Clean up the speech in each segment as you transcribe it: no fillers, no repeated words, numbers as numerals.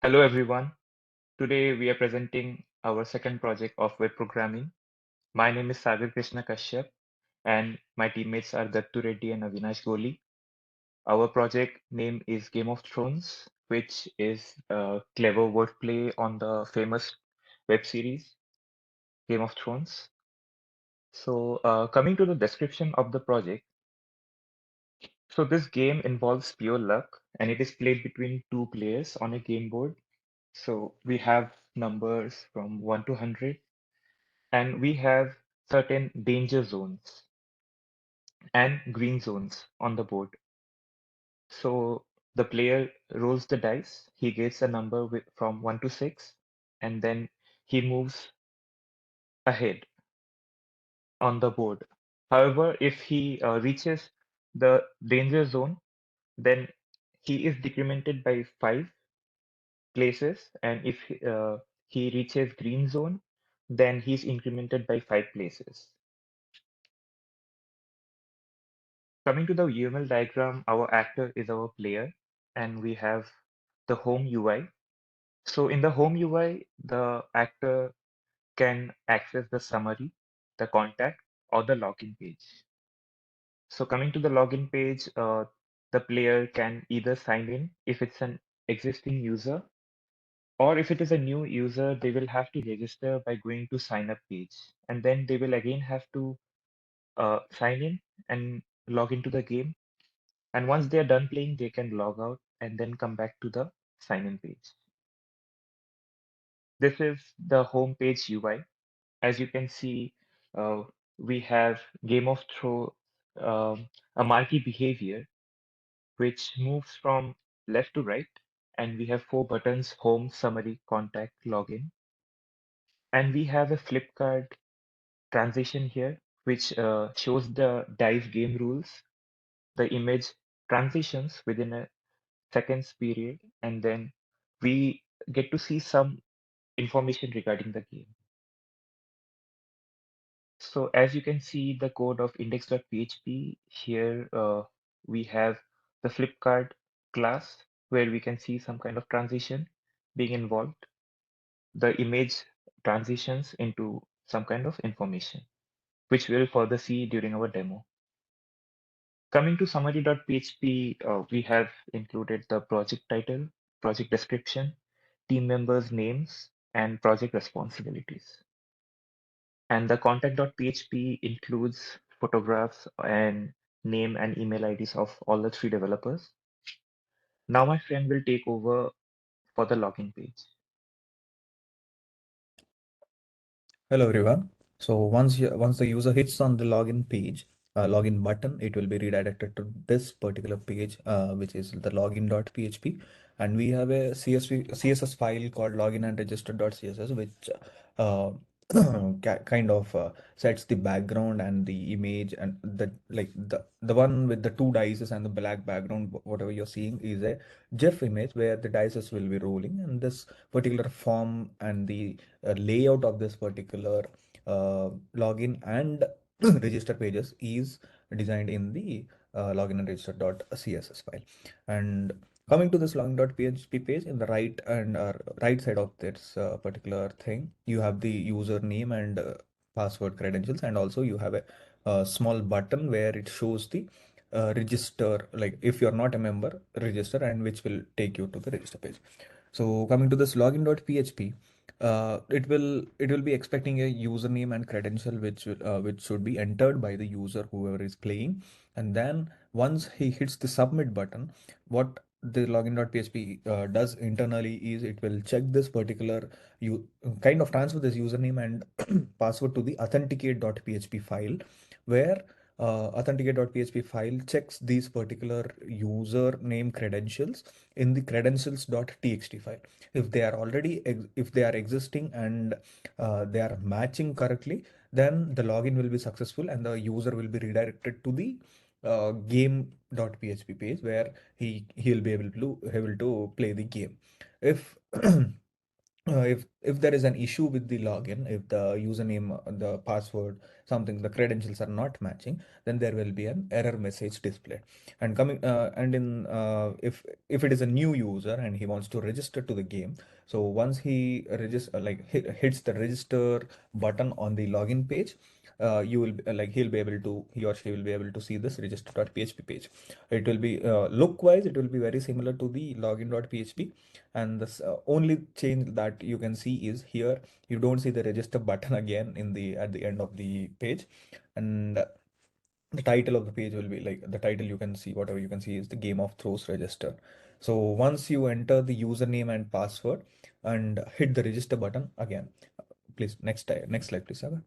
Hello everyone. Today we are presenting our second project of web programming. My name is Sagar Krishna Kashyap and my teammates are Dattu Reddy and Avinash Goli. Our project name is Game of Thrones, which is a clever wordplay on the famous web series Game of Thrones. So coming to the description of the project, so this game involves pure luck and it is played between two players on a game board. So we have numbers from 1 to 100 and we have certain danger zones and green zones on the board. So the player rolls the dice, he gets a number from 1 to 6, and then he moves ahead on the board. However, if he reaches the danger zone, then he is decremented by 5 places, and if he reaches green zone, then he's incremented by 5 places. Coming to the UML diagram, our actor is our player, and we have the home UI. So in the home UI, the actor can access the summary, the contact, or the login page. So coming to the login page, the player can either sign in if it's an existing user, or if it is a new user, they will have to register by going to sign up page. And then they will again have to sign in and log into the game. And once they're done playing, they can log out and then come back to the sign-in page. This is the home page UI. As you can see, we have Game of Thrones, a marquee behavior, which moves from left to right. And we have 4 buttons: home, summary, contact, login. And we have a flip card transition here, which shows the dice game rules. The image transitions within a seconds period, and then we get to see some information regarding the game. So as you can see the code of index.php here, we have the Flipkart class where we can see some kind of transition being involved. The image transitions into some kind of information, which we'll further see during our demo. Coming to summary.php, we have included the project title, project description, team members' names, and project responsibilities. And the contact.php includes photographs and name and email IDs of all the 3 developers. Now my friend will take over for the login page. Hello everyone. So once the user hits on the login page, login button, it will be redirected to this particular page, which is the login.php, and we have a CSS file called login and register.css, which uh, kind of sets the background and the image, and the one with the two dices and the black background. Whatever you're seeing is a GIF image where the dices will be rolling, and this particular form and the layout of this particular login and register pages is designed in the login and register.css file. And coming to this login.php page, in the right and right side of this particular thing, you have the username and password credentials, and also you have a small button where it shows the register, like if you're not a member, register, and which will take you to the register page. So coming to this login.php, it will be expecting a username and credential which should be entered by the user whoever is playing, and then once he hits the submit button, what the login.php does internally is it will check this particular, you kind of transfer this username and password to the authenticate.php file, where authenticate.php file checks these particular username credentials in the credentials.txt file. If they are if they are existing and they are matching correctly, then the login will be successful and the user will be redirected to the game.php page where he'll be able to play the game. If if there is an issue with the login, if the username, the password, something, the credentials are not matching, then there will be an error message displayed. And coming and in if it is a new user and he wants to register to the game, so once he register hits the register button on the login page, you will he or she will be able to see this register.php page. It will be look wise, it will be very similar to the login.php, and the only change that you can see is here you don't see the register button again in the at the end of the page. And the title of the page will be like, the title you can see, whatever you can see is the Game of Throws register. So once you enter the username and password and hit the register button again, please next slide please, Sagar.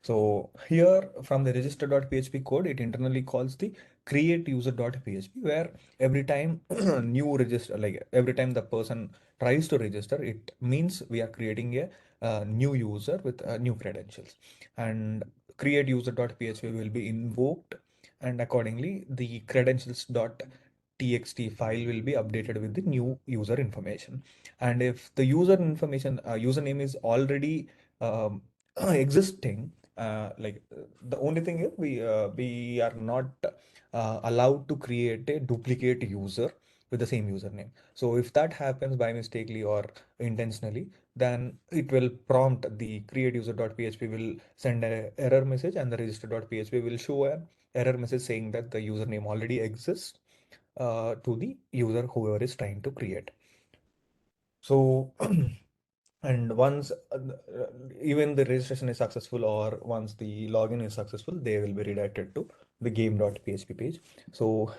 So here from the register.php code, it internally calls the create user.php, where every time new register, like every time the person tries to register, it means we are creating a new user with new credentials. And create user.php will be invoked, and accordingly the credentials.txt file will be updated with the new user information. And if the user information, username is already um, existing, the only thing is we are not allowed to create a duplicate user with the same username. So if that happens by mistakenly or intentionally, then it will prompt the create user.php will send an error message, and the register.php will show an error message saying that the username already exists to the user whoever is trying to create. So and once even the registration is successful, or once the login is successful, they will be redirected to the game.php page. So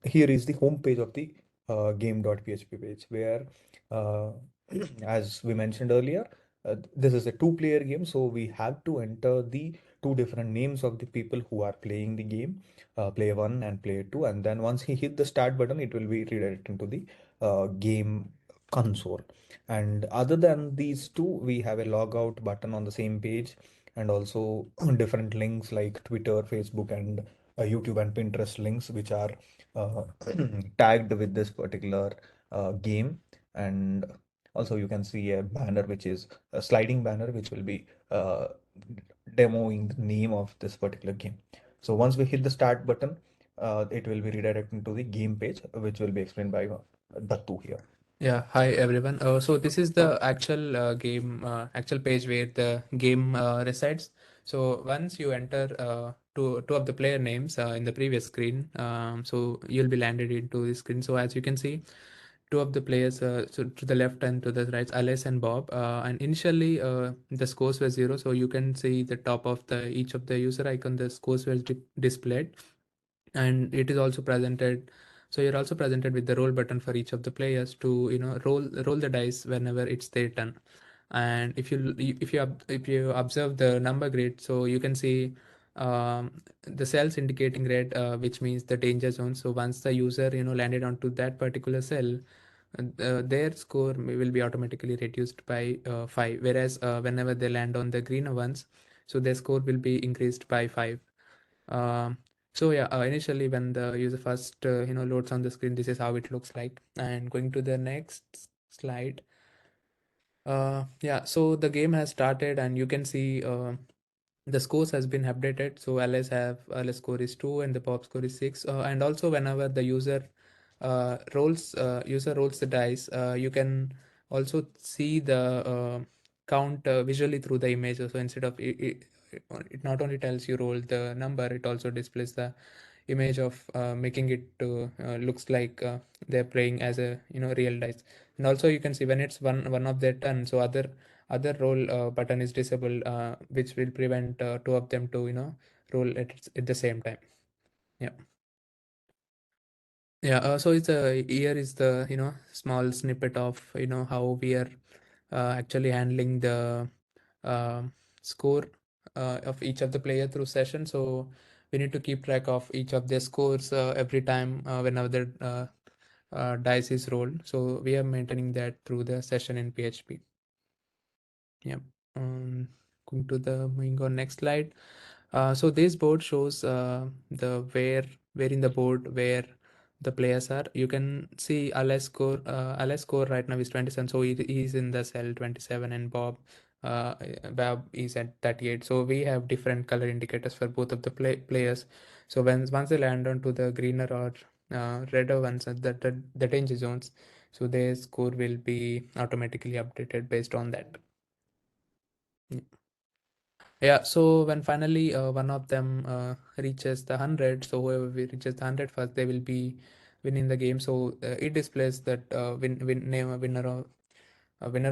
here is the home page of the game.php page, where uh, as we mentioned earlier, this is a two-player game, so we have to enter the two different names of the people who are playing the game, player one and player two, and then once he hit the start button, it will be redirected to the game console. And other than these two, we have a logout button on the same page, and also different links like Twitter, Facebook, and YouTube and Pinterest links, which are uh, tagged with this particular game. And also you can see a banner, which is a sliding banner, which will be demoing the name of this particular game. So once we hit the start button, it will be redirecting to the game page, which will be explained by Dattu here. Yeah, hi everyone. So this is the actual actual page where the game resides. So once you enter two of the player names in the previous screen, so you'll be landed into this screen. So as you can see, two of the players, so to the left and to the right, Alice and Bob. And initially, the scores were zero. So you can see the top of the each of the user icon, the scores were displayed, and it is also presented. So you're also presented with the roll button for each of the players to roll the dice whenever it's their turn. And if you observe the number grid, so you can see the cells indicating red, which means the danger zone. So once the user landed onto that particular cell, their score will be automatically reduced by 5, whereas whenever they land on the greener ones, so their score will be increased by 5. um, so yeah, initially when the user first loads on the screen, this is how it looks like. And going to the next slide, yeah, so the game has started, and you can see the scores has been updated. So ls score is 2 and the pop score is 6. And also whenever the user rolls the dice, you can also see the count visually through the image. So instead of it not only tells you roll the number, it also displays the image of making it looks like they're playing as a real dice. And also you can see when it's one of their turn, so other roll button is disabled, which will prevent two of them to roll at the same time. Yeah. Yeah, so it's a here is the small snippet of how we are actually handling the score of each of the player through session. So we need to keep track of each of their scores every time whenever the dice is rolled. So we are maintaining that through the session in PHP. Yeah. Um, Going to the moving on next slide. So this board shows the where in the board where the players are. You can see Ali's score right now is 27, so he's in the cell 27, and uh, Bob is at 38. So we have different color indicators for both of the players. So once they land onto the greener or redder ones at the danger zones, so their score will be automatically updated based on that. Yeah, so when finally one of them reaches the 100, so whoever reaches the 100 first, they will be winning the game. So it displays that name a winner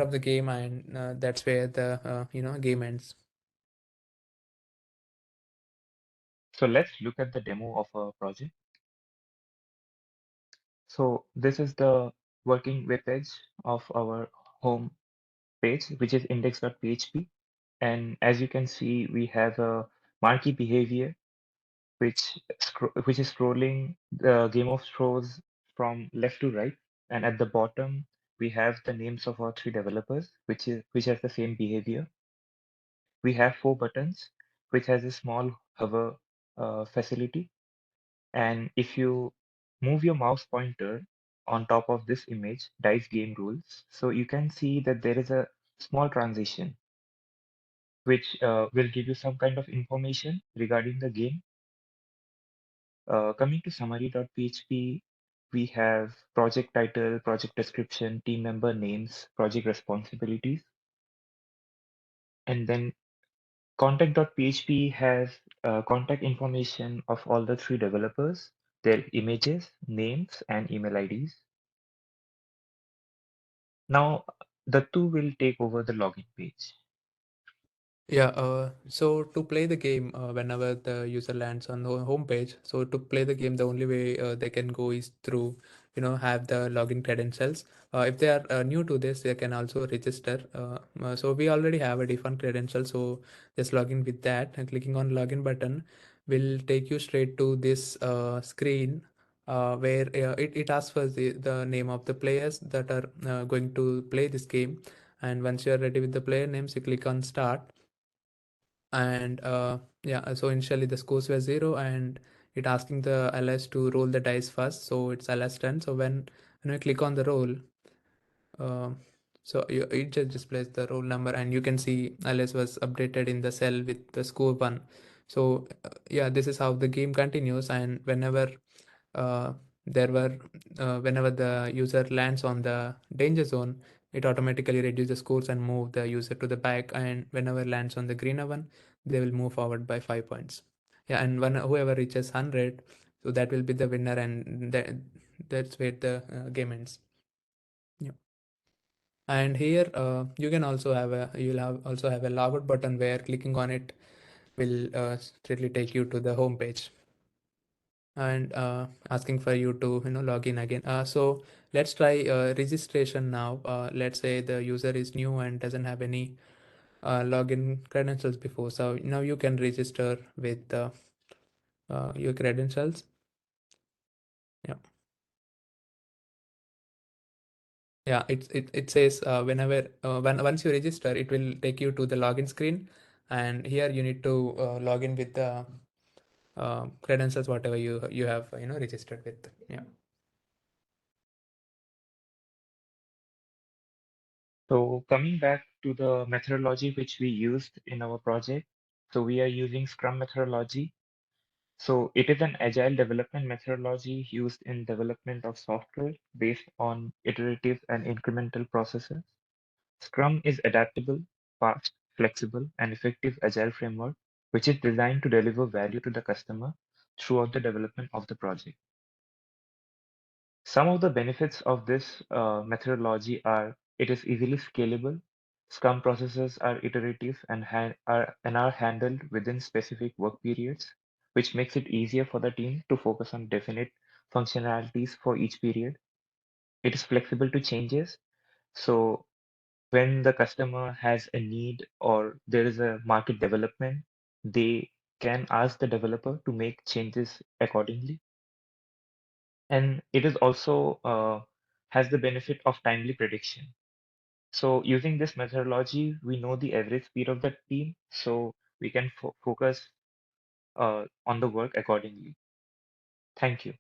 of the game, and that's where the game ends. So let's look at the demo of a project. So this is the working web page of our home page, which is index.php. And as you can see, we have a marquee behavior which is scrolling the Game of Thrones from left to right, and at the bottom we have the names of our three developers, which has the same behavior. We have four buttons, which has a small hover facility, and if you move your mouse pointer on top of this image, Dice Game Rules, so you can see that there is a small transition which will give you some kind of information regarding the game. Coming to summary.php, we have project title, project description, team member names, project responsibilities, and then contact.php has contact information of all the three developers, their images, names, and email IDs. Now, the two will take over the login page. Yeah, so to play the game, whenever the user lands on the home page, so to play the game, the only way they can go is through, have the login credentials. If they are new to this, they can also register. So we already have a default credential, so just log in with that, and clicking on login button will take you straight to this screen where it asks for the name of the players that are going to play this game. And once you are ready with the player names, you click on start, and yeah, so initially the scores were 0, and it asking the ls to roll the dice first, so it's ls 10. So when we click on the roll, uh, it just displays the roll number, and you can see ls was updated in the cell with the score 1. So yeah, this is how the game continues, and uh, whenever the user lands on the danger zone, it automatically reduces the scores and move the user to the back, and whenever lands on the greener one, they will move forward by 5 points. Yeah, and when whoever reaches 100, so that will be the winner, and that's where the game ends. Yeah. And here you can also have you'll have also have a logout button where clicking on it will straightly take you to the home page, and asking for you to log in again. So let's try registration now. Let's say the user is new and doesn't have any login credentials before. So now you can register with your credentials. Yeah, yeah. It says whenever once you register, it will take you to the login screen, and here you need to log in with the credentials whatever you have registered with. Yeah. So coming back to the methodology which we used in our project, so we are using Scrum methodology. So it is an agile development methodology used in development of software based on iterative and incremental processes. Scrum is adaptable, fast, flexible, and effective agile framework, which is designed to deliver value to the customer throughout the development of the project. Some of the benefits of this methodology are it is easily scalable. Scrum processes are iterative and are handled within specific work periods, which makes it easier for the team to focus on definite functionalities for each period. It is flexible to changes. So when the customer has a need or there is a market development, they can ask the developer to make changes accordingly. And it is also has the benefit of timely prediction. So using this methodology, we know the average speed of the team, so we can focus on the work accordingly. Thank you.